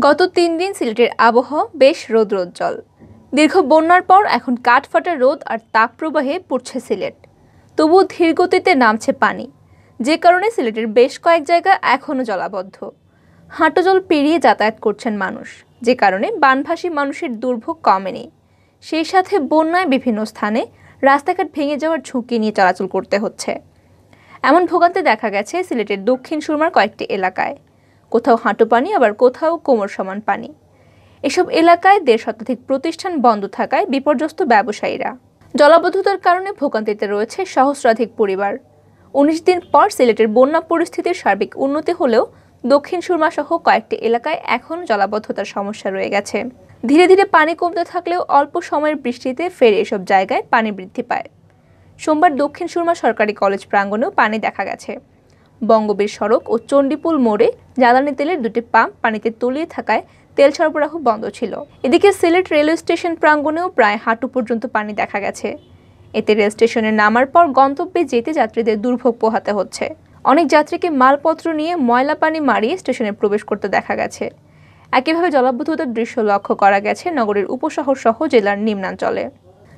গত ৩ দিন সিলেটের আবহাওয়া বেশ রৌদ্রোজ্জ্বল। দীর্ঘ বন্যার পর এখন কাঠফাটা রোদ আর তাপপ্রবাহে পড়ছে সিলেট। তবুও ধীর গতিতে নামছে পানি, যে কারণে সিলেটের বেশ কয়েক জায়গা এখনও জলাবদ্ধ। হাঁটু জল পেরিয়ে যাতায়াত করছেন মানুষ, যে কারণে বানভাসী মানুষের দুর্ভোগ কমেনি। সেই সাথে বন্যায় বিভিন্ন স্থানে রাস্তাঘাট ভেঙে যাওয়ার ঝুঁকি নিয়ে চলাচল করতে হচ্ছে। এমন ভোগান্তি দেখা গেছে সিলেটের দক্ষিণ সুরমার কয়েকটি এলাকায়। কোথাও হাঁটু পানি, আবার কোথাও কোমর সমান পানি। এসব এলাকায় ১.৫ শতাধিক প্রতিষ্ঠান বন্ধ থাকায় বিপর্যস্ত ব্যবসায়ীরা। জলাবদ্ধতার কারণে ভোগান্তিতে রয়েছে সহস্রাধিক পরিবার। ১৯ দিন পর সিলেটের বন্যা পরিস্থিতির সার্বিক উন্নতি হলেও দক্ষিণ সুরমা সহ কয়েকটি এলাকায় এখনও জলাবদ্ধতার সমস্যা রয়ে গেছে। ধীরে ধীরে পানি কমতে থাকলেও অল্প সময়ের বৃষ্টিতে ফের এসব জায়গায় পানি বৃদ্ধি পায়। সোমবার দক্ষিণ সুরমা সরকারি কলেজ প্রাঙ্গণেও পানি দেখা গেছে। বঙ্গবীর সড়ক ও চণ্ডীপুল মোড়ে জ্বালানি তেলের দুটি পাম্প পানিতে তলিয়ে থাকায় তেল সরবরাহ বন্ধ ছিল। এদিকে সিলেট রেলওয়ে স্টেশন প্রাঙ্গণেও প্রায় হাঁটু পর্যন্ত পানি দেখা গেছে। এতে রেল স্টেশনে নামার পর গন্তব্যে যেতে যাত্রীদের দুর্ভোগ পোহাতে হচ্ছে। অনেক যাত্রীকে মালপত্র নিয়ে ময়লা পানি মারিয়ে স্টেশনে প্রবেশ করতে দেখা গেছে। একইভাবে জলাবদ্ধতার দৃশ্য লক্ষ্য করা গেছে নগরের উপশহর সহ জেলার নিম্নাঞ্চলে।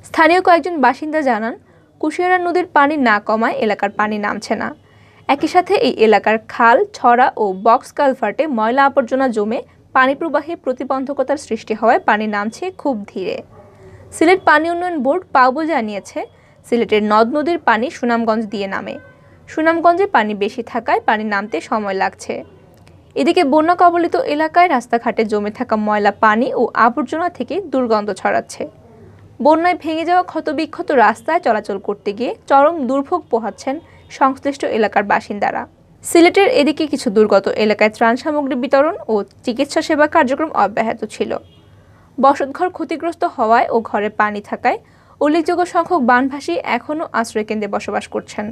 স্থানীয় কয়েকজন বাসিন্দা জানান, কুশিয়ারা নদীর পানি না কমায় এলাকার পানি নামছে না। একই সাথে এই এলাকার খাল, ছড়া ও বক্স কালভার্টে ময়লা আবর্জনা জমে পানি প্রবাহে প্রতিবন্ধকতার সৃষ্টি হওয়ায় পানি নামছে খুব ধীরে। সিলেট পানি উন্নয়ন বোর্ড পাউবো জানিয়েছে, সিলেটের নদ নদীর পানি সুনামগঞ্জ দিয়ে নামে। সুনামগঞ্জে পানি বেশি থাকায় পানি নামতে সময় লাগছে। এদিকে বন্যা কবলিত এলাকায় রাস্তাঘাটে জমে থাকা ময়লা পানি ও আবর্জনা থেকে দুর্গন্ধ ছড়াচ্ছে। বন্যায় ভেঙে যাওয়া ক্ষতবিক্ষত রাস্তায় চলাচল করতে গিয়ে চরম দুর্ভোগ পোহাচ্ছেন সংশ্লিষ্ট এলাকার বাসিন্দারা। সিলেটের এদিকে কিছু দুর্গত এলাকায় ত্রাণ সামগ্রী বিতরণ ও চিকিৎসা সেবা কার্যক্রম অব্যাহত ছিল। বসতঘর ক্ষতিগ্রস্ত হওয়ায় ও ঘরে পানি থাকায় উল্লেখযোগ্য সংখ্যক বানভাসী এখনও আশ্রয়কেন্দ্রে বসবাস করছেন।